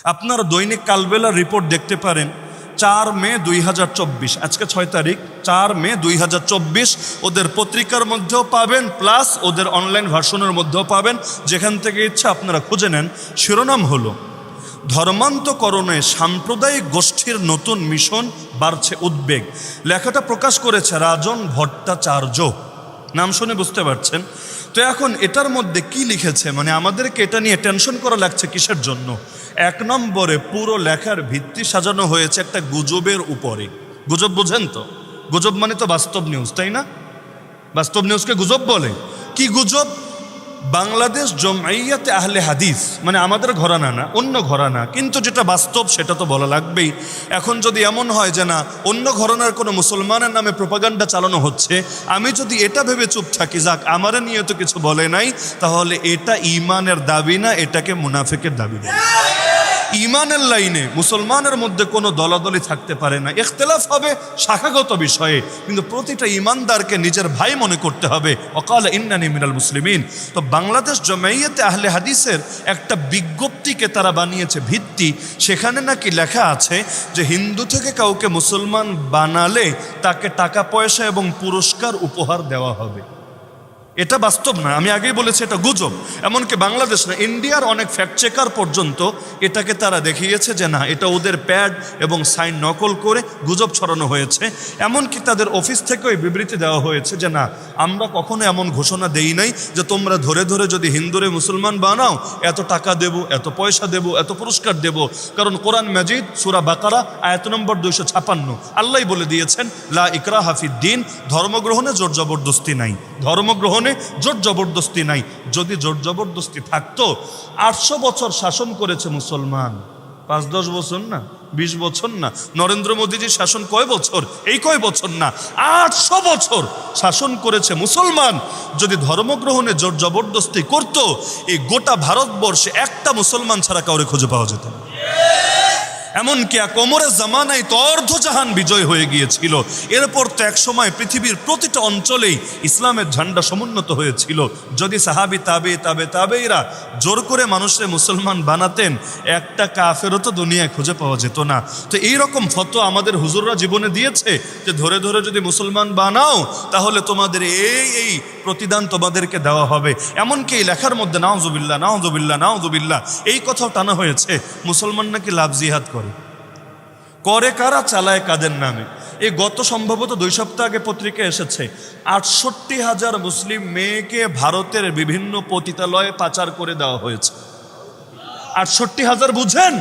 আপনারা দৈনিক কালবেলার রিপোর্ট দেখতে পারেন 4 মে 2024, আজকে 6 তারিখ, 4 মে 2024 ওদের পত্রিকার মধ্যেও পাবেন, প্লাস ওদের অনলাইন ভার্সনের মধ্যেও পাবেন, যেখান থেকে ইচ্ছা আপনারা খুঁজে নেন। শিরোনাম হলো ধর্মান্তকরণে সাম্প্রদায়িক গোষ্ঠীর নতুন মিশন, বাড়ছে উদ্বেগ। লেখাটা প্রকাশ করেছে রাজন ভট্টাচার্য, নাম শুনে বুঝতে পারছেন। তো এখন এটার মধ্যে কি লিখেছে, মানে আমাদেরকে এটা নিয়ে টেনশন করা লাগছে কিসের জন্য? 1 নম্বরে পুরো লেখার ভিত্তি সাজানো হয়েছে একটা গুজবের উপরে। গুজব বুঝেন তো? গুজব মানে তো বাস্তব নিউজ, তাই না? বাস্তব নিউজকে গুজব বলে। কি গুজব? বাংলাদেশ জমঈয়াতে আহলে হাদিস, মানে আমাদের ঘরানা না, অন্য ঘরানা, কিন্তু যেটা বাস্তব সেটা তো বলা লাগবেই। এখন যদি এমন হয় যে না, অন্য ঘরানার কোনো মুসলমানের নামে প্রোপাগান্ডা চালানো হচ্ছে, আমি যদি এটা ভেবে চুপ থাকি, যাক আমারে নিয়ে তো কিছু বলে নাই, তাহলে এটা ঈমানের দাবি না, এটাকে মুনাফিকের দাবি না। ঈমানের লাইনে মুসলমানের মধ্যে কোনো দলাদলি থাকতে পারে না, ইখতিলাফ হবে শাখাগত বিষয়ে, কিন্তু প্রতিটা ঈমানদারকে নিজের ভাই মনে করতে হবে। ওয়াকালা ইন্নানি মিনাল মুসলিমিন। তো বাংলাদেশ জমঈয়াতে আহলে হাদিসের একটা বিজ্ঞপ্তিকে তারা বানিয়েছে ভিত্তি, সেখানে নাকি লেখা আছে যে হিন্দু থেকে কাউকে মুসলমান বানালে তাকে টাকা পয়সা এবং পুরস্কার উপহার দেওয়া হবে। এটা বাস্তব না, আমি আগেই বলেছি এটা গুজব। এমনকি বাংলাদেশ না, ইন্ডিয়ার অনেক ফ্যাক্ট চেকার পর্যন্ত এটাকে তারা দেখিয়েছে যে না, এটা ওদের প্যাড এবং সাইন নকল করে গুজব ছড়ানো হয়েছে। এমনকি তাদের অফিস থেকেও বিবৃতি দেওয়া হয়েছে যে না, আমরা কখনো এমন ঘোষণা দেই নাই যে তোমরা ধরে ধরে যদি হিন্দুরে মুসলমান বানাও এত টাকা দেব, এত পয়সা দেব, এত পুরস্কার দেব। কারণ কোরআন মাজিদ সূরা বাকারা আয়াত নম্বর 256 আল্লাহ বলে দিয়েছেন লা ইকরাহা ফিদ্দীন, ধর্মগ্রহণে জোর জবরদস্তি নাই, ধর্মগ্রহণে জোর জবরদস্তি নাই। যদি জোর জবরদস্তি থাকতো, 800 বছর শাসন করেছে মুসলমান, 5-10 বছর না, 20 বছর না। নরেন্দ্র মোদীজির শাসন কয় বছর? এই কয় বছর না, 800 বছর শাসন করেছে মুসলমান। যদি ধর্মগ্রহণে জোর জবরদস্তি করত, এই গোটা ভারতবর্ষে একটা মুসলমান ছাড়া কাউরে খুঁজে পাওয়া যেত না। এমনকি এক ওমরের জামানায় তো অর্ধজাহান বিজয় হয়ে গিয়েছিল। এরপর তো এক সময় পৃথিবীর প্রতিটা অঞ্চলেই ইসলামের ঝান্ডা সমুন্নত হয়েছিল। যদি সাহাবি তাবেঈরা জোর করে মানুষের মুসলমান বানাতেন, একটা কাফেরও তো দুনিয়ায় খুঁজে পাওয়া যেত না। তো এইরকম ফতোয়া আমাদের হুজুররা জীবনে দিয়েছে যে ধরে ধরে যদি মুসলমান বানাও তাহলে তোমাদের এই প্রতিদান তোমাদেরকে দেওয়া হবে। এমনকি এই লেখার মধ্যে নাউজুবিল্লাহ নাউজুবিল্লাহ নাউজুবিল্লাহ এই কথাও টানা হয়েছে, মুসলমান নাকি লাভ জিহাদ করে কারা, চালায় কাদের নামে। এই গত সম্ভবত 2 সপ্তাহ আগে পত্রিকা এসেছে 68,000 মুসলিম মেয়েকে ভারতের বিভিন্ন পতিতালয়ে পাচার করে দেওয়া হয়েছে। 68,000 বুঝেন?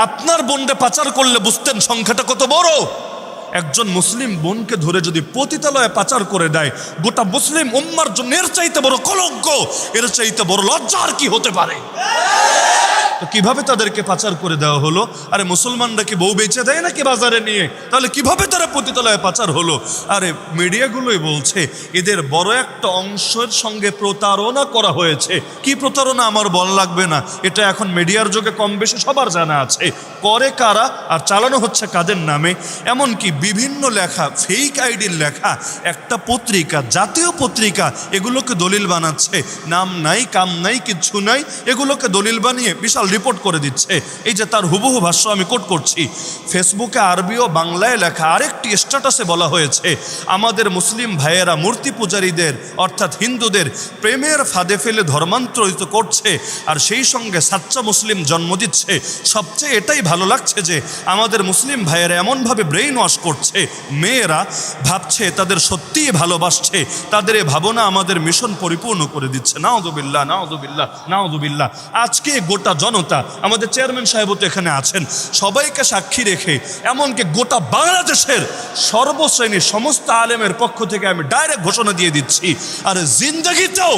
আপনার বোনকে পাচার করলে বুঝতেন সংখ্যাটা কত বড়। একজন মুসলিম বোনকে ধরে যদি পতিতালয়ে পাচার করে দেয়, গোটা মুসলিম উম্মার জন্য এর চাইতে বড় কলঙ্ক, এর চাইতে বড় লজ্জা আর কি হতে পারে? তো কিভাবে তাদেরকে পাচার করে দেওয়া হলো? আরে মুসলমানরা কি বউ বেচে দেয় নাকি বাজারে নিয়ে? তাহলে কিভাবে তারা পতিতালয়ে পাচার হলো? আরে মিডিয়াগুলোই বলছে এদের বড় একটা অংশের সঙ্গে প্রতারণা করা হয়েছে। কি প্রতারণা আমার বলা লাগবে না, এটা এখন মিডিয়ার যুগে কম বেশি সবার জানা আছে। করে কারা আর চালানো হচ্ছে কাদের নামে? এমনকি বিভিন্ন লেখা, ফেক আইডির লেখা একটা পত্রিকা, জাতীয় পত্রিকা, এগুলোকে দলিল বানাচ্ছে। নাম নাই, কাম নাই, কিচ্ছু নাই, এগুলোকে দলিল বানিয়ে বিশাল রিপোর্ট করে দিচ্ছে। এই যে তার হুবহু ভাষ্য আমি কোট করছি, ফেসবুকে আরবি ও বাংলায় লেখা আরেকটি স্ট্যাটাসে বলা হয়েছে আমাদের মুসলিম ভাইয়েরা মূর্তি পূজারীদের অর্থাৎ হিন্দুদের প্রেমের ফাঁদে ফেলে ধর্মান্তরিত করছে, আর সেই সঙ্গে সাচ্চা মুসলিম জন্ম দিচ্ছে। সবচেয়ে এটাই ভালো লাগছে যে আমাদের মুসলিম ভাইয়েরা এমনভাবে ব্রেইন ওয়াশ করছে, মেয়েরা ভাবছে তাদের সত্যিই ভালোবাসছে, তাদের এ ভাবনা আমাদের মিশন পরিপূর্ণ করে দিচ্ছে। নাউযুবিল্লাহ নাউযুবিল্লাহ নাউযুবিল্লাহ। আজকে গোটা জনতা, আমাদের চেয়ারম্যান সাহেবও তো এখানে আছেন, সবাইকে সাক্ষী রেখে এমনকি গোটা বাংলাদেশের সর্বশ্রেণীর সমস্ত আলেমের পক্ষ থেকে আমি ডাইরেক্ট ঘোষণা দিয়ে দিচ্ছি, আর জিন্দেগিতেও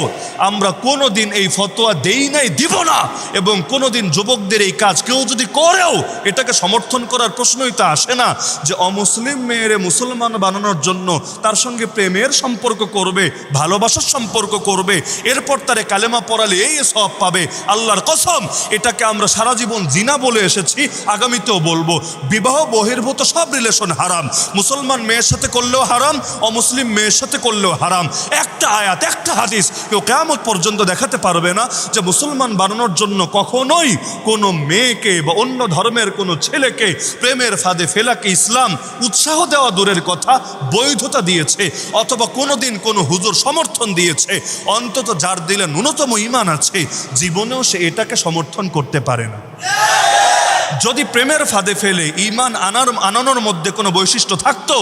আমরা কোনোদিন এই ফতোয়া দেই নাই, দিব না। এবং কোনোদিন যুবকদের এই কাজ কেউ যদি করেও এটাকে সমর্থন করার প্রশ্নই তো আসে না যে অমুসলিম মেয়েরে মুসলমান বানানোর জন্য তার সঙ্গে প্রেমের সম্পর্ক করবে, ভালোবাসার সম্পর্ক করবে, এরপর তারে কালেমা পড়ালে এই সওয়াব পাবে। আল্লাহর কসম, এটা যেটাকে আমরা সারা জীবন জিনা বলে এসেছি, আগামীতেও বলবো, বিবাহ বহির্ভূত সব রিলেশন হারাম। মুসলমান মেয়ের সাথে করলেও হারাম, অমুসলিম মেয়ের সাথে করলেও হারাম। একটা আয়াত, একটা হাদিস কেউ কিয়ামত পর্যন্ত দেখাতে পারবে না যে মুসলমান বানানোর জন্য কখনোই কোনো মেয়েকে বা অন্য ধর্মের কোনো ছেলেকে প্রেমের ফাঁদে ফেলাকে ইসলাম উৎসাহ দেওয়া দূরের কথা বৈধতা দিয়েছে, অথবা কোনো দিন কোনো হুজুর সমর্থন দিয়েছে। অন্তত যার দিলে ন্যূনতম ঈমান আছে, জীবনেও সে এটাকে সমর্থন করতে পারে না। যদি প্রেমের ফাঁদে ফেলে ঈমান আনানোর মধ্যে কোনো বৈশিষ্ট্য থাকতো,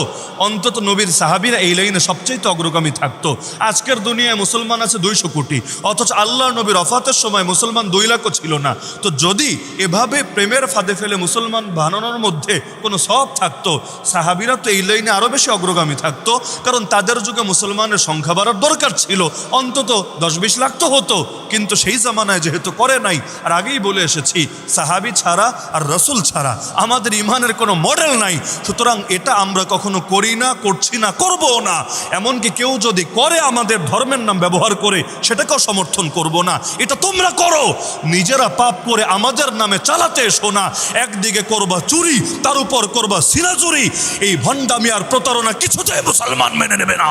অন্তত নবীর সাহাবীরা এই লাইনে সবচেয়ে অগ্রগামী থাকতো। আজকের দুনিয়ায় মুসলমান আছে 200 কোটি, অথচ আল্লাহর নবীর ওফাতের সময় মুসলমান 2 লাখও ছিল না। তো যদি এভাবে প্রেমের ফাঁদে ফেলে মুসলমান বানানোর মধ্যে কোনো সওয়াব থাকতো, সাহাবীরা তো এই লাইনে আরও বেশি অগ্রগামী থাকতো, কারণ তাদের যুগে মুসলমানের সংখ্যা বাড়ার দরকার ছিল, অন্তত 10-20 লাখ তো হতো। কিন্তু সেই জামানায় যেহেতু করে নাই, আর আগেই বলে এসেছি, সাহাবী ছাড়া আর রসুল ছাড়া আমাদের ইমানের কোনো মডেল নাই। সুতরাং এটা আমরা কখনো করি না, করছি না, করবো না। এমনকি কেউ যদি করে আমাদের ধর্মের নাম ব্যবহার করে, সেটাকেও সমর্থন করব না। এটা তোমরা করো, নিজেরা পাপ করে আমাদের নামে চালাতে এসো না। একদিকে করবা চুরি, তার উপর করবা সিনা চুরি। এই ভণ্ডামি আর প্রতারণা কিছুতেই মুসলমান মেনে নেবে না।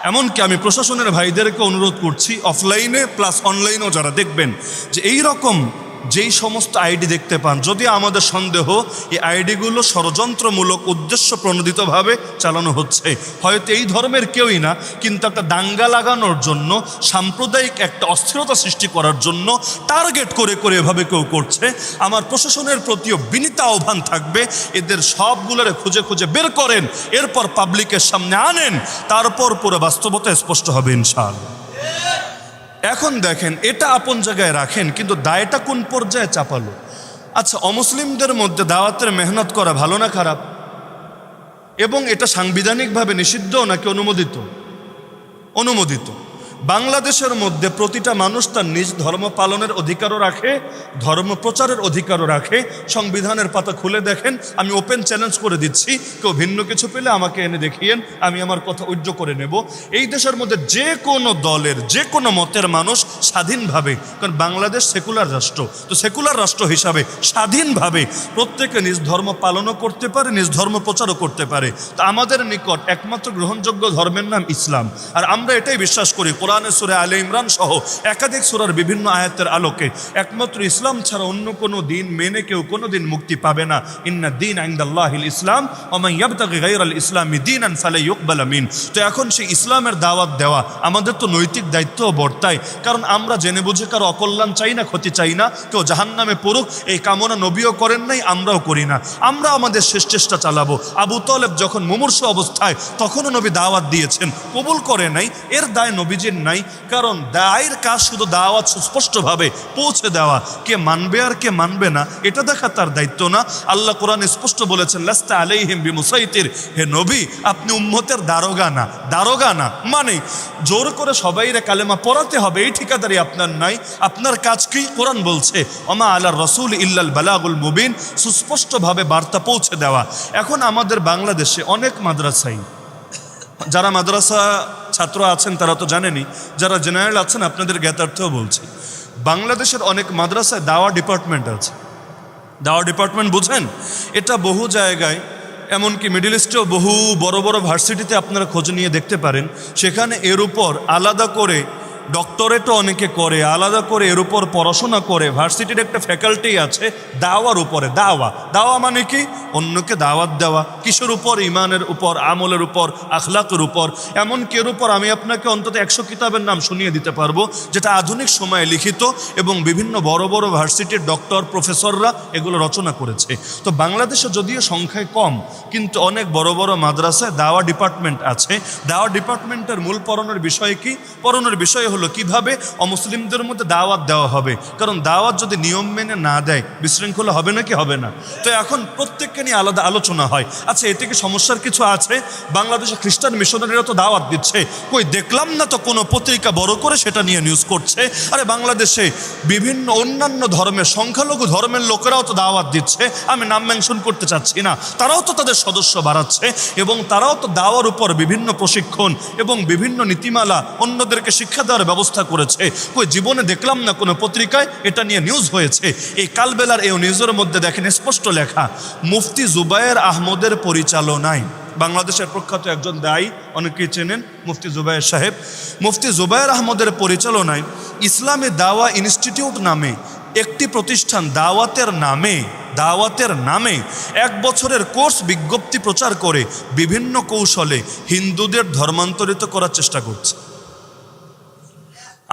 এমনকি আমি প্রশাসনের ভাইদেরকে অনুরোধ করছি, অফলাইনে প্লাস অনলাইনেও যারা দেখবেন, যে এই রকম যেই সমস্ত আইডি দেখতে পান, যদি আমাদের সন্দেহ এই আইডিগুলো ষড়যন্ত্রমূলক উদ্দেশ্য প্রণোদিতভাবে চালানো হচ্ছে, হয়তো এই ধর্মের কেউই না, কিন্তু একটা দাঙ্গা লাগানোর জন্য, সাম্প্রদায়িক একটা অস্থিরতা সৃষ্টি করার জন্য টার্গেট করে করে এভাবে কেউ করছে, আমার প্রশাসনের প্রতিও বিনীত আহ্বান থাকবে, এদের সবগুলোরে খুঁজে খুঁজে বের করেন, এরপর পাবলিকের সামনে আনেন, তারপর পুরো বাস্তবতা স্পষ্ট হবে ইনশাআল্লাহ। এখন দেখেন, এটা আপন জায়গায় রাখেন, কিন্তু দায়টা কোন পর্যায়ে চাপালো? আচ্ছা, অমুসলিমদের মধ্যে দাওয়াতের মেহনত করা ভালো না খারাপ? এবং এটা সাংবিধানিকভাবে নিষিদ্ধ নাকি অনুমোদিত? অনুমোদিত। বাংলাদেশের মধ্যে প্রতিটা মানুষ তার নিজ ধর্ম পালনের অধিকারও রাখে, ধর্ম প্রচারের অধিকারও রাখে। সংবিধানের পাতা খুলে দেখেন, আমি ওপেন চ্যালেঞ্জ করে দিচ্ছি, কেউ ভিন্ন কিছু পেলে আমাকে এনে দেখিয়েন, আমি আমার কথা ঐক্য করে নেব। এই দেশের মধ্যে যে কোনো দলের, যে কোনো মতের মানুষ স্বাধীনভাবে, কারণ বাংলাদেশ সেকুলার রাষ্ট্র, তো সেকুলার রাষ্ট্র হিসাবে স্বাধীনভাবে প্রত্যেকে নিজ ধর্ম পালনও করতে পারে, নিজ ধর্ম প্রচারও করতে পারে। তো আমাদের নিকট একমাত্র গ্রহণযোগ্য ধর্মের নাম ইসলাম, আর আমরা এটাই বিশ্বাস করি, কোরআনে সূরা আলে ইমরান সহ একাধিক সূরার বিভিন্ন আয়াতের আলোকে, একমাত্র ইসলাম ছাড়া অন্য কোনো দিন মেনে কেউ কোনো দিন মুক্তি পাবে না। ইন্না দ্বীন ইনদাল্লাহিল ইসলাম ওয়া মান ইয়াবতাগি গায়রাল ইসলামি দীনান ফালা ইউকবাল মিন। তো এখন সেই ইসলামের দাওয়াত দেওয়া আমাদের তো নৈতিক দায়িত্বও বর্তায়, কারণ আমরা জেনে বুঝে কারো অকল্যাণ চাই না, ক্ষতি চাই না, কেউ জাহান্নামে পড়ুক এই কামনা নবীও করেন নাই, আমরাও করি না। আমরা আমাদের শেষ চেষ্টা চালাবো। আবু তালেব যখন মুমূর্ষু অবস্থায়, তখনও নবী দাওয়াত দিয়েছেন, কবুল করে নাই, এর দায় নবীজির নাই, কারণ দায়ের কাজ শুধু দাওয়াত সুস্পষ্টভাবে পৌঁছে দেওয়া, কে মানবে আর কে মানবে না এটা দেখা তার দায়িত্ব না। আল্লাহ কোরআন স্পষ্ট বলেছেন, লাস্তা আলাইহিম বিমুসাইতির, হে নবী আপনি উম্মতের দারোগা না। দারোগা না মানে জোর করে সবাইরে কালেমা পড়াতে হবে এই ঠিকাদারি আপনার নাই। আপনার কাজ কি? কোরআন বলছে, ওমা আলার রাসূল ইল্লাল বালাগুল মুবিন, সুস্পষ্টভাবে বার্তা পৌঁছে দেওয়া। এখন আমাদের বাংলাদেশে অনেক মাদ্রাসাই, যারা মাদ্রাসা ছাত্র আছেন তারা তো জানেনই, যারা জেনারেল আছেন আপনাদের জ্ঞাতার্থেও বলছি, বাংলাদেশের অনেক মাদ্রাসায় দাওয়া ডিপার্টমেন্ট আছে। দাওয়া ডিপার্টমেন্ট বুঝেন? এটা বহু জায়গায়, এমনকি মিডল ইস্টেও বহু বড় বড় ভার্সিটিতে আপনারা খোঁজ নিয়ে দেখতে পারেন, সেখানে এর উপর আলাদা করে ডক্টরেটও অনেকে করে, আলাদা করে এর উপর পড়াশোনা করে। ভার্সিটির একটা ফ্যাকাল্টি আছে দাওয়ার উপরে। দাওয়া মানে কি? অন্যকে দাওয়াত দেওয়া। কিসের উপর? ইমানের উপর, আমলের উপর, আখলাকের উপর। এমনকি এর উপর আমি আপনাকে অন্তত 100 কিতাবের নাম শুনিয়ে দিতে পারবো, যেটা আধুনিক সময়ে লিখিত এবং বিভিন্ন বড় বড় ভার্সিটির ডক্টর, প্রফেসররা এগুলো রচনা করেছে। তো বাংলাদেশে যদিও সংখ্যায় কম, কিন্তু অনেক বড় বড় মাদ্রাসায় দাওয়া ডিপার্টমেন্ট আছে। দাওয়া ডিপার্টমেন্টের মূল পড়ানোর বিষয় কি? পড়ানোর বিষয় হলো কিভাবে অমুসলিমদের মধ্যে দাওয়াত দেওয়া হবে, কারণ দাওয়াত যদি নিয়ম মেনে না দেয় বিশৃঙ্খলা হবে নাকি হবে না। তো এখন প্রত্যেককে নিয়ে আলাদা আলোচনা হয়। আচ্ছা, এতে কি সমস্যার কিছু আছে? বাংলাদেশে খ্রিস্টান মিশনারিরা তো দাওয়াত দিচ্ছে, কই দেখলাম না তো কোনো পত্রিকা বড় করে সেটা নিয়ে নিউজ করছে। আরে বাংলাদেশে বিভিন্ন অন্যান্য ধর্মের, সংখ্যালঘু ধর্মের লোকেরাও তো দাওয়াত দিচ্ছে, আমি নাম মেনশন করতে চাচ্ছি না, তারাও তো তাদের সদস্য বাড়াচ্ছে এবং তারাও তো দাওয়ার উপর বিভিন্ন প্রশিক্ষণ এবং বিভিন্ন নীতিমালা অন্যদেরকে শিক্ষা দেওয়ার ধর্ষণের ব্যবস্থা করেছে, কই জীবনে দেখলাম না কোনো পত্রিকায় এটা নিয়ে নিউজ হয়েছে। এই কালবেলার এই নিউজের মধ্যে দেখেন স্পষ্ট লেখা, মুফতি জুবায়ের আহমদের পরিচালনায়, বাংলাদেশের প্রখ্যাত একজন দায়ী, অনেকেই চেনেন মুফতি জুবায়ের সাহেব, মুফতি জুবায়ের আহমদের পরিচালনায় ইসলামী দাওয়া ইনস্টিটিউট নামে একটি প্রতিষ্ঠান দাওয়াতের নামে 1 বছরের কোর্স বিজ্ঞপ্তি প্রচার করে বিভিন্ন কৌশলে হিন্দুদের ধর্মান্তরিত করার চেষ্টা করছে।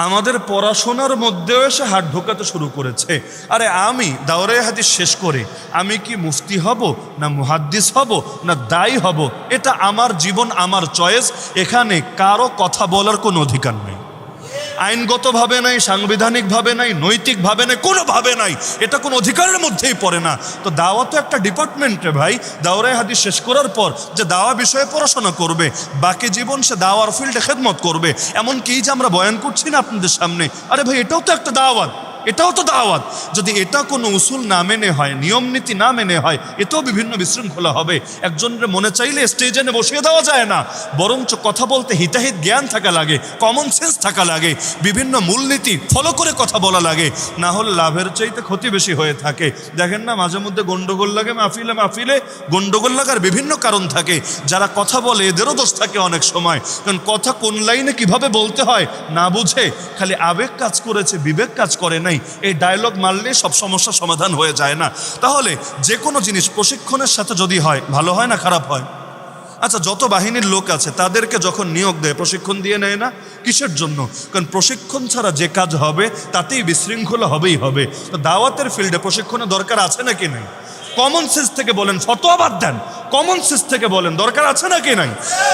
আমাদের পড়াশোনার মধ্যেও এসে হাত ঢোকাতে শুরু করেছে। আরে আমি দাওরায়ে হাদিস শেষ করে আমি কি মুফতি হব, না মুহাদ্দিস হব, না দায়ী হব, এটা আমার জীবন, আমার চয়েস। এখানে কারো কথা বলার কোনো অধিকার নেই, আইনগতভাবে নাই, সাংবিধানিকভাবে নাই, নৈতিকভাবে নাই, কোনোভাবে নাই, এটা কোনো অধিকারের মধ্যেই পড়ে না। তো দাওয়া তো একটা ডিপার্টমেন্টে ভাই, দাওরায়ে হাদিস শেষ করার পর যে দাওয়া বিষয়ে পড়াশোনা করবে, বাকি জীবন সে দাওয়ার ফিল্ডে খেদমত করবে। এমনকি যে আমরা বয়ান করছি না আপনাদের সামনে, আরে ভাই এটাও তো একটা দাওয়াত, এটাও তো দাওয়াত। যদি এটা কোনো উসুল না মেনে হয়, নিয়ম নীতি না মেনে হয়, এটাও বিভিন্ন বিশৃঙ্খলা হবে। একজনের মনে চাইলে স্টেজে এনে বসিয়ে দেওয়া যায় না, বরঞ্চ কথা বলতে হিতাহিত জ্ঞান থাকা লাগে, কমন সেন্স থাকা লাগে, বিভিন্ন মূলনীতি ফলো করে কথা বলা লাগে, না হলে লাভের চাইতে ক্ষতি বেশি হয়ে থাকে। দেখেন না মাঝে মধ্যে গন্ডগোল লাগে, মাহফিলে গন্ডগোল লাগার বিভিন্ন কারণ থাকে। যারা কথা বলে এদেরও দোষ থাকে অনেক সময়, কারণ কথা কোন লাইনে কিভাবে বলতে হয় না বুঝে খালি আবেগ কাজ করেছে, বিবেক কাজ করে না। এই ডায়লগ মারলে সব সমস্যা সমাধান হয়ে যায় না। তাহলে যে কোনো জিনিস প্রশিক্ষণের সাথে যদি হয়, ভালো হয় না খারাপ হয়? আচ্ছা, যত বাহিনীর লোক আছে তাদেরকে যখন নিয়োগ দেয় প্রশিক্ষণ দিয়ে নেয় না, কিসের জন্য? কারণ প্রশিক্ষণ ছাড়া যে কাজ হবে তাতেই বিশৃঙ্খলা হবেই হবে। তো দাওয়াতের ফিল্ডে প্রশিক্ষণের দরকার আছে নাকি নাই? কমন সেন্স থেকে বলেন, ফতোয়া বাদ দেন, কমন সেন্স থেকে বলেন দরকার আছে নাকি নাই?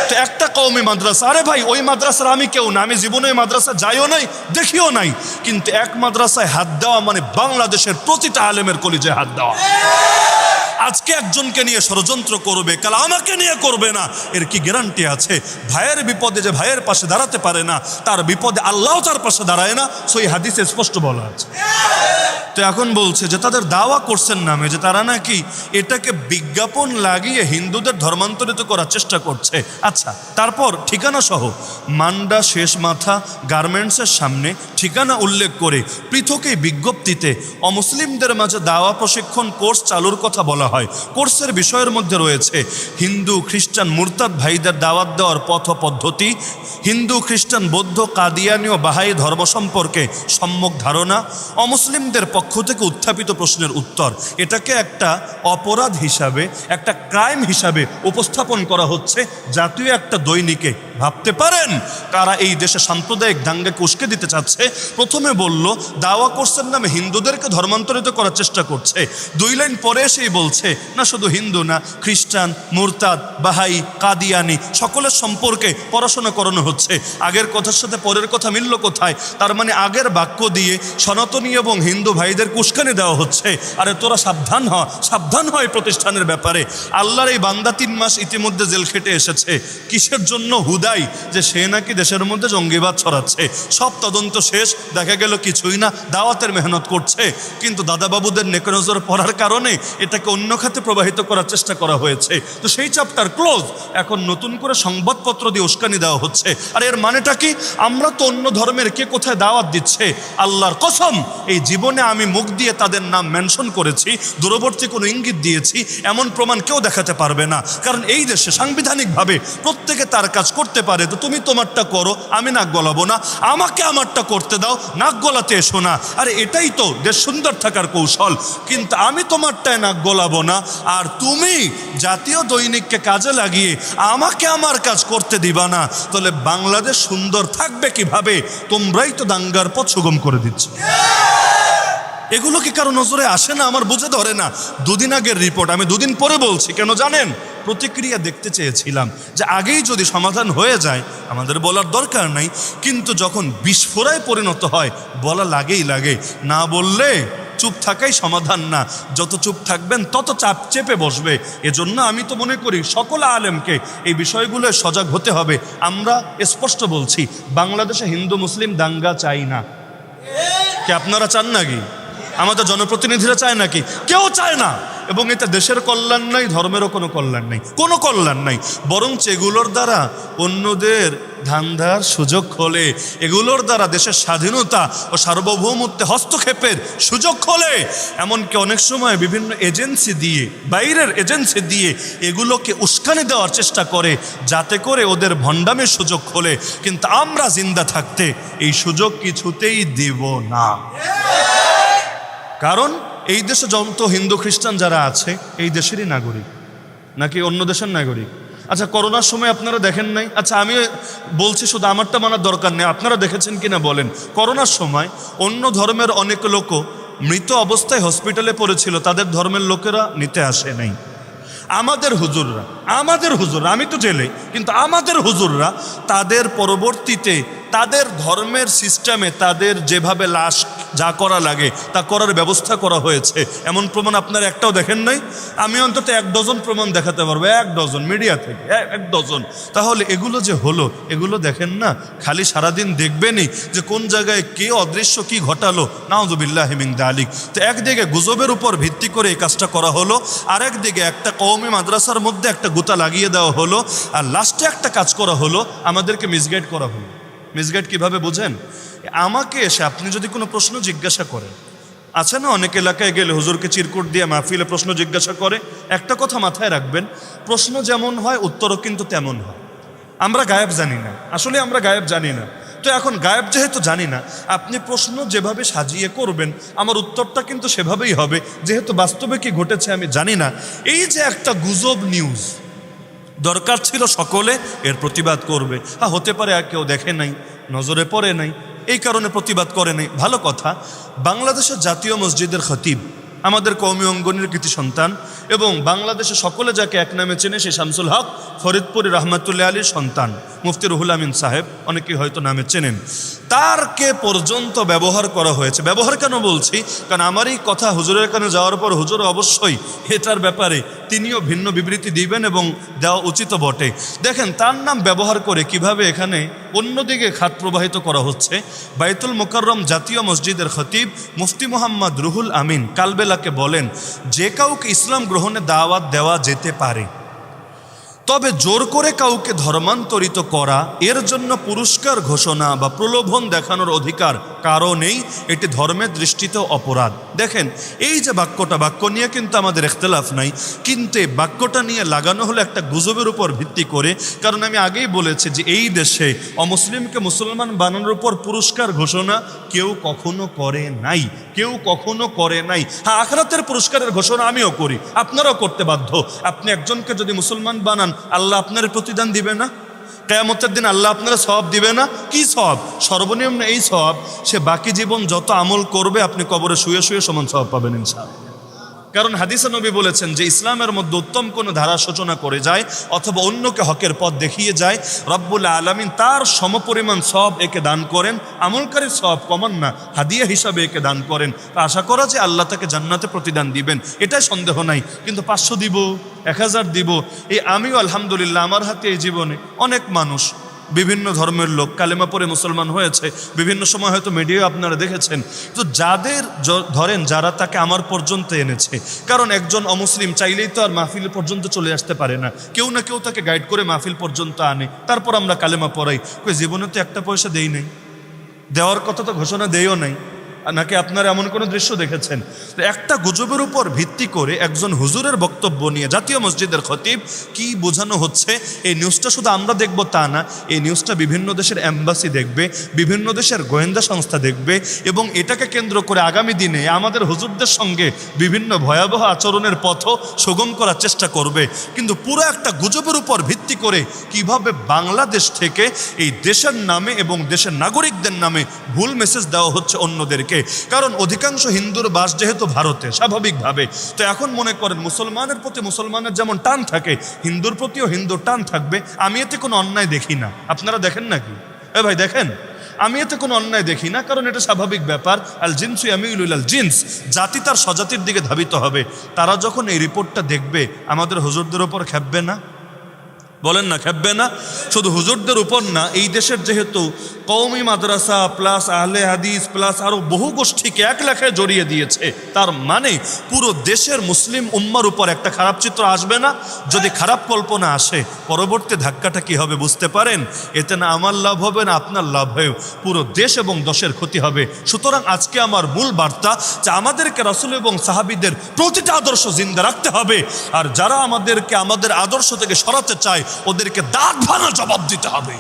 তো একটা কওমি মাদ্রাসা, আরে ভাই ওই মাদ্রাসার আমি কেউ না, আমি জীবনে ওই মাদ্রাসা যাইও নাই, দেখিও নাই, কিন্তু এক মাদ্রাসায় হাত দেওয়া মানে বাংলাদেশের প্রতিটা আলেমের কলিজায় হাত দেওয়া। আজকে একজনকে নিয়ে ষড়যন্ত্র করবে, কাল আমাকে নিয়ে করবে না, এর কি গ্যারান্টি আছে? ভাইয়ের বিপদে যে ভাইয়ের পাশে দাঁড়াতে পারে না, তার বিপদে আল্লাহ তার পাশে দাঁড়ায় না, সই হাদিসে স্পষ্ট বলা আছে। তো এখন বলছে যে তাদের দাওয়া করছেন নামে যে তারা নাকি এটাকে বিজ্ঞাপন লাগিয়ে হিন্দুদের ধর্মান্তরিত করার চেষ্টা করছে। আচ্ছা, তারপর ঠিকানা সহ মান্ডা শেষ মাথা গার্মেন্টসের সামনে ঠিকানা উল্লেখ করে পৃথক এই বিজ্ঞপ্তিতে অমুসলিমদের মাঝে দাওয়া প্রশিক্ষণ কোর্স চালুর কথা বলা হয়। কোর্সের বিষয়ের মধ্যে রয়েছে হিন্দু, খ্রিস্টান, মুরতাদ ভাইদের দাওয়াত দেওয়ার পথ পদ্ধতি, হিন্দু, খ্রিস্টান, বৌদ্ধ, কাদিয়ানি ও বাহাই ধর্ম সম্পর্কে সম্যক ধারণা, অমুসলিমদের পক্ষ থেকে উত্থাপিত প্রশ্নের উত্তর। এটাকে একটা অপরাধ হিসাবে, একটা ক্রাইম হিসাবে উপস্থাপন করা হচ্ছে জাতীয় একটা দৈনিকে। ভাবতে পারেন কারা এই দেশে সাম্প্রদায়িক দাঙ্গাকে উস্কে দিতে চাচ্ছে? প্রথমে বলল দাওয়া কোর্সের নামে হিন্দুদেরকে ধর্মান্তরিত করার চেষ্টা করছে, 2 লাইন পরে এসেই বলছে না শুধু হিন্দু না, খ্রিস্টান, মুরতাদ, বাহাই, কাদিয়ানি সকলের সম্পর্কে পড়াশোনা করানো হচ্ছে। আগের কথার সাথে পরের কথা মিলল কোথায়? তার মানে আগের বাক্য দিয়ে সনাতনী এবং হিন্দু ভাইদের উস্কানি দেওয়া হচ্ছে। আরে তোরা সাবধান হয় প্রতিষ্ঠানের ব্যাপারে। আল্লাহর এই বান্দা 3 মাস ইতিমধ্যে জেল খেটে এসেছে। কিসের জন্য? হুদাই যে সে নাকি দেশের মধ্যে জঙ্গিবাদ ছড়াচ্ছে। সব তদন্ত শেষ, দেখা গেল কিছুই না, দাওয়াতের মেহনত করছে, কিন্তু দাদাবাবুদের নেকে নজর পড়ার কারণে এটাকে অন্য খাতে প্রবাহিত করার চেষ্টা করা হয়েছে। তো সেই চ্যাপ্টার ক্লোজ, এখন নতুন করে সংবাদপত্র দিয়ে উস্কানি দেওয়া হচ্ছে। আর এর মানেটা কি? আমরা তো অন্য ধর্মের কে কোথায় দাওয়াত দিচ্ছে, আল্লাহর কসম এই জীবনে আমি মুখ দিয়ে তাদের নাম মেনশন করেছি, দূরবর্তী কোনো ইঙ্গিত দিয়েছি এমন প্রমাণ কেউ দেখাতে পারবে না। কারণ এই দেশে সাংবিধানিকভাবে প্রত্যেকে তার কাজ করতে পারে। তো তুমি তোমারটা করো, আমি নাক গলাবো না, আমাকে আমারটা করতে দাও, নাক গলাতে এসো না। আরে এটাই তো দেশ সুন্দর থাকার কৌশল। কিন্তু আমি তোমারটায় নাক গলাবো না, আর তুমি জাতীয় দৈনিককে কাজে লাগিয়ে আমাকে আমার কাজ করতে দিবা না, তাহলে বাংলাদেশ সুন্দর থাকবে কিভাবে? তোমরাই তো দাঙ্গার পথ সুগম করে দিচ্ছ। এগুলো কি কারো নজরে আসে না? আমার বুঝে ধরে না। 2 দিন আগের রিপোর্ট আমি 2 দিন পরে বলছি, কেন জানেন? প্রতিক্রিয়া দেখতে চেয়েছিলাম যে আগেই যদি সমাধান হয়ে যায় আমাদের বলার দরকার নাই, কিন্তু যখন বিস্ফোরায় পরিণত হয় বলা লাগে। না বললে চুপ থাকাই সমাধান না, যত চুপ থাকবেন তত চাপ চেপে বসবে। এজন্য আমি তো মনে করি সকল আলেমকে এই বিষয়গুলো সজাগ হতে হবে। আমরা স্পষ্ট বলছি, বাংলাদেশে হিন্দু মুসলিম দাঙ্গা চাই না। কি আপনারা চান নাকি? আমাদের জনপ্রতিনিধিরা চায় নাকি? কেউ চায় না। এবং এতে দেশের কল্যাণ নাই, ধর্মেরও কোনো কল্যাণ নাই, কোনো কল্যাণ নাই। বরঞ্চ এগুলোর দ্বারা অন্যদের ধান্দার সুযোগ খোলে, এগুলোর দ্বারা দেশের স্বাধীনতা ও সার্বভৌমত্বে হস্তক্ষেপের সুযোগ খোলে। এমনকি অনেক সময় বিভিন্ন এজেন্সি দিয়ে, বাইরের এজেন্সি দিয়ে এগুলোকে উস্কানি দেওয়ার চেষ্টা করে, যাতে করে ওদের ভণ্ডামের সুযোগ খোলে। কিন্তু আমরা জিন্দা থাকতে এই সুযোগ কিছুতেই দেব না। কারণ এই দেশে যত হিন্দু খ্রিস্টান যারা আছে এই দেশেরই নাগরিক, নাকি অন্য দেশের নাগরিক? আচ্ছা, করোনার সময় আপনারা দেখেন নাই? আচ্ছা, আমি বলছি, শুধু আমারটা মানার দরকার নেই, আপনারা দেখেছেন কিনা বলেন? করোনার সময় অন্য ধর্মের অনেক লোকও মৃত অবস্থায় হসপিটালে পড়েছিল, তাদের ধর্মের লোকেরা নিতে আসে নাই। আমাদের হুজুররা, আমি তো জেলে, কিন্তু আমাদের হুজুররা তাদের পরবর্তীতে তাদের ধর্মের সিস্টেমে তাদের যেভাবে লাশ যা করা লাগে তা করার ব্যবস্থা করা হয়েছে। এমন প্রমাণ আপনারা একটাও দেখেন নাই? আমি অন্তত 1 ডজন প্রমাণ দেখাতে পারবো, 1 ডজন, মিডিয়া থেকে 1 ডজন। তাহলে এগুলো যে হলো, এগুলো দেখেন না, খালি সারাদিন দেখবেনই যে কোন জায়গায় কে অদৃশ্য কি ঘটালো, নাউযুবিল্লাহি মিন যালিক। তো একদিকে গুজবের উপর ভিত্তি করে এই কাজটা করা হলো, আর একদিকে একটা কওমি মাদ্রাসার মধ্যে একটা গুতা লাগিয়ে দেওয়া হলো, আর লাস্টে একটা কাজ করা হলো, আমাদেরকে মিসগাইড করা হলো। মিসগাইড কিভাবে বোঝেন? আমাকে এসে আপনি যদি কোনো প্রশ্ন জিজ্ঞাসা করেন, আছে না অনেক এলাকায় গেলে হুজুরকে চিরকুট দিয়ে মাহফিলে প্রশ্ন জিজ্ঞাসা করে, একটা কথা মাথায় রাখবেন, প্রশ্ন যেমন হয় উত্তরও কিন্তু তেমন হয়। আমরা গায়েব জানি না, আসলে আমরা গায়েব জানি না। তো এখন গায়েব যেহেতু জানি না, আপনি প্রশ্ন যেভাবে সাজিয়ে করবেন আমার উত্তরটা কিন্তু সেভাবেই হবে, যেহেতু বাস্তবে কি ঘটেছে আমি জানি না। এই যে একটা গুজব নিউজ, দরকার ছিল সকলে এর প্রতিবাদ করবে। হতে পারে আর কেউ দেখে নাই, নজরে পড়ে নাই, এই কারণে প্রতিবাদ করে নাই, ভালো কথা। বাংলাদেশের জাতীয় মসজিদের খতিব, আমাদের কওমি অঙ্গনের কৃতি সন্তান, এবং বাংলাদেশে সকলে যাকে এক নামে চেনে সে শামসুল হক ফরিদপুরি রহমাতুল্লাহ আলীর সন্তান মুফতি রুহুল আমিন সাহেব, অনেকেই হয়তো নামে চেনেন। তারকে পর্যন্ত ব্যবহার করা হয়েছে। ব্যবহার কেন বলছি? কারণ আমার এই কথা হুজুরের কানে যাওয়ার পর হুজুর অবশ্যই এটার ব্যাপারে তিনিও ভিন্ন বিবৃতি দিবেন এবং দেওয়া উচিত বটে। দেখেন, তার নাম ব্যবহার করে কিভাবে এখানে অন্যদিকে খাত প্রবাহিত করা হচ্ছে। বাইতুল মুকাররম জাতীয় মসজিদের খতিব মুফতি মোহাম্মদ রুহুল আমিন কালবেলাকে বলেন, যে কাউকে ইসলাম গ্রহণে দাওয়াত দেওয়া যেতে পারে, তবে জোর করে কাউকে ধর্মান্তরিত করা, এর জন্য পুরস্কার ঘোষণা বা প্রলোভন দেখানোর অধিকার কারো নেই, এটি ধর্মের দৃষ্টিতেও অপরাধ। দেখেন, এই যে বাক্যটা, বাক্য নিয়ে কিন্তু আমাদের ইখতিলাফ নাই, কিন্তু এই বাক্যটা নিয়ে লাগানো হলো একটা গুজবের উপর ভিত্তি করে। কারণ আমি আগেই বলেছি যে এই দেশে অমুসলিমকে মুসলমান বানানোর উপর পুরস্কার ঘোষণা কেউ কখনো করে নাই, কেউ কখনো করে নাই। হ্যাঁ, আখিরাতের পুরস্কারের ঘোষণা আমিও করি, আপনারাও করতে বাধ্য। আপনি একজনকে যদি মুসলমান বানান, আল্লাহ আপনার প্রতিদান দিবে না? কিয়ামতের দিন আল্লাহ আপনারা সওয়াব দিবে না? কি সওয়াব? সর্বনিম্ন এই সওয়াব, সে বাকি জীবন যত আমল করবে আপনি কবরে শুয়ে শুয়ে সমান সওয়াব পাবেন ইনশাআল্লাহ। কারণ হাদিসে নবী বলেছেন যে ইসলামের মধ্যে উত্তম কোনো ধারা সূচনা করে যায় অথবা অন্যকে হকের পথ দেখিয়ে যায়, রব্বুল আলামিন তার সমপরিমাণ সওয়াব একে দান করেন, আমলকারীর সওয়াব কমান না, হাদিয়া হিসাবে একে দান করেন। তা আশা করা যে আল্লাহ তাকে জান্নাতে প্রতিদান দিবেন, এটাই সন্দেহ নাই। কিন্তু 500 দিব, 1000 দিব, এই আমিও আলহামদুলিল্লাহ আমার হাতে এই জীবনে অনেক মানুষ, বিভিন্ন ধর্মের লোক কালেমা পড়ে মুসলমান হয়েছে, বিভিন্ন সময় হয়তো মিডিয়ায় আপনারা দেখেছেন। তো যাদের ধরেন যারা তাকে আমার পর্যন্ত এনেছে, কারণ একজন অমুসলিম চাইলেই তো আর মাহফিল পর্যন্ত চলে আসতে পারে না, কেউ না কেউ তাকে গাইড করে মাহফিল পর্যন্ত আনে, তারপর আমরা কালেমা পড়াই। কই জীবনে তো একটা পয়সা দেই নাই, দেওয়ার কথা তো ঘোষণা দেইও নাই, নাকি আপনারা এমন কোনো দৃশ্য দেখেছেন? তো একটা গুজবের উপর ভিত্তি করে একজন হুজুরের বক্তব্য নিয়ে জাতীয় মসজিদের খতিব কি বোঝানো হচ্ছে, এই নিউজটা শুধু আমরা দেখব তা না, এই নিউজটা বিভিন্ন দেশের এম্বাসি দেখবে, বিভিন্ন দেশের গোয়েন্দা সংস্থা দেখবে, এবং এটাকে কেন্দ্র করে আগামী দিনে আমাদের হুজুরদের সঙ্গে বিভিন্ন ভয়াবহ আচরণের পথও সুগম করার চেষ্টা করবে। কিন্তু পুরো একটা গুজবের উপর ভিত্তি করে কিভাবে বাংলাদেশ থেকে এই দেশের নামে এবং দেশের নাগরিকদের নামে ভুল মেসেজ দেওয়া হচ্ছে অন্যদেরকে। কারণ অধিকাংশ হিন্দুর বাস যেহেতু ভারতে স্বাভাবিকভাবে, তো এখন মনে করেন মুসলমানের প্রতি মুসলমানের যেমন টান থাকে, হিন্দুর প্রতিও হিন্দুর টান থাকবে। আমি এতে কোনো অন্যায় দেখি না, আপনারা দেখেন নাকি? ভাই দেখেন, আমি এতে কোনো অন্যায় দেখি না, কারণ এটা স্বাভাবিক ব্যাপার। আল জিনসু ইয়ামিলু ইলাল জিনস, জাতি তার স্বজাতির দিকে ধাবিত হবে। তারা যখন এই রিপোর্টটা দেখবে আমাদের হুজুরদের ওপর খেপবে না? বলেন না, খেপবে না? শুধু হুজুরদের উপর না, এই দেশের যেহেতু কওমি মাদ্রাসা প্লাস আহলে হাদিস প্লাস আরও বহু গোষ্ঠীকে এক লেখায় জড়িয়ে দিয়েছে, তার মানে পুরো দেশের মুসলিম উম্মার উপর একটা খারাপ চিত্র আসবে না? যদি খারাপ কল্পনা আসে, পরবর্তী ধাক্কাটা কি হবে বুঝতে পারেন? এতে না আমার লাভ হবে না আপনার লাভ হবে, পুরো দেশ এবং দশের ক্ষতি হবে। সুতরাং আজকে আমার মূল বার্তা যে আমাদেরকে রাসূল এবং সাহাবীদের প্রতিটা আদর্শ জিন্দা রাখতে হবে, আর যারা আমাদেরকে আমাদের আদর্শ থেকে সরাতে চায় ওদেরকে দাঁত ভাঙা জবাব দিতে হবে।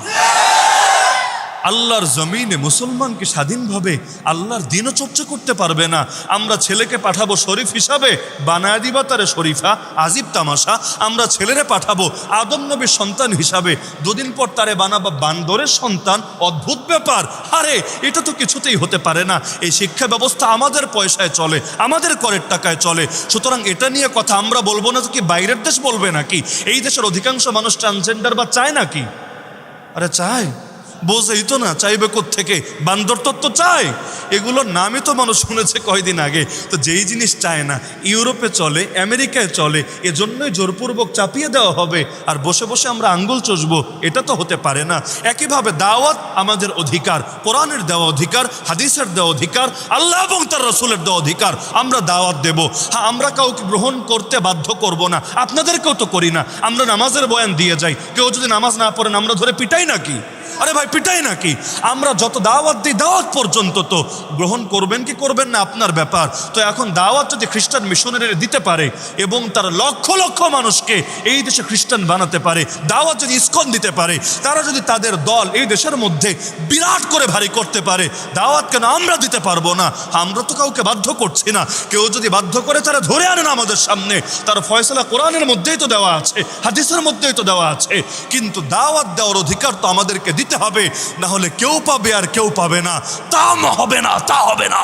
আল্লাহর জমিনে মুসলমানকে স্বাধীনভাবে আল্লাহর দিনও চর্চা করতে পারবে না। আমরা ছেলেকে পাঠাবো শরীফ হিসাবে, বানায় দিবা তারে শরীফা, আজিব তামাশা। আমরা ছেলেরে পাঠাবো আদম নবীর সন্তান হিসাবে, দুদিন পর তারে বানাবো বান্দরের সন্তান। অদ্ভুত ব্যাপার। আরে এটা তো কিছুতেই হতে পারে না। এই শিক্ষা ব্যবস্থা আমাদের পয়সায় চলে, আমাদের করের টাকায় চলে। সুতরাং এটা নিয়ে কথা আমরা বলবো না তো কি বাইরের দেশ বলবে নাকি? এই দেশের অধিকাংশ মানুষ ট্রান্সজেন্ডার বা চায় নাকি? আরে চায়, বোঝেই তো না, চাইবে কোত্থেকে? বান্দর তত্ত্ব চায়। এগুলোর নামই তো মানুষ শুনেছে কয়দিন আগে। তো যেই জিনিস চায় না ইউরোপে চলে, আমেরিকায় চলে, এজন্যই জোরপূর্বক চাপিয়ে দেওয়া হবে আর বসে বসে আমরা আঙ্গুল চষবো, এটা তো হতে পারে না। একইভাবে দাওয়াত আমাদের অধিকার, কোরআনের দেওয়া অধিকার, হাদিসের দেওয়া অধিকার, আল্লাহ এবং তার রাসূলের দেওয়া অধিকার। আমরা দাওয়াত দেব। হ্যাঁ, আমরা কাউকে গ্রহণ করতে বাধ্য করব না, আপনাদেরকেও তো করি না। আমরা নামাজের বয়ান দিয়ে যাই, কেউ যদি নামাজ না পড়েন আমরা ধরে পিটাই নাকি? আরে ভাই, পিটাই নাকি? আমরা যত দাওয়াত দিই, দাওয়াত পর্যন্ত তো গ্রহণ করবেন কি করবেন না আপনার ব্যাপার। তো এখন দাওয়াত যদি খ্রিস্টান মিশনারিরা দিতে পারে এবং তারা লক্ষ লক্ষ মানুষকে এই দেশে খ্রিস্টান বানাতে পারে, দাওয়াত যদি ইসকন দিতে পারে, তারা যদি তাদের দল এই দেশের মধ্যে বিরাট করে ভারী করতে পারে, দাওয়াত কেন আমরা দিতে পারবো না? আমরা তো কাউকে বাধ্য করছি না। কেউ যদি বাধ্য করে তারা ধরে আনেন আমাদের সামনে, তার ফয়সালা কোরআনের মধ্যেই তো দেওয়া আছে, হাদিসের মধ্যেই তো দেওয়া আছে। কিন্তু দাওয়াত দেওয়ার অধিকার তো আমাদেরকে দিতে হবে, না হলে কেউ পাবে আর কেউ পাবে না। তা হবে না, তা হবে না।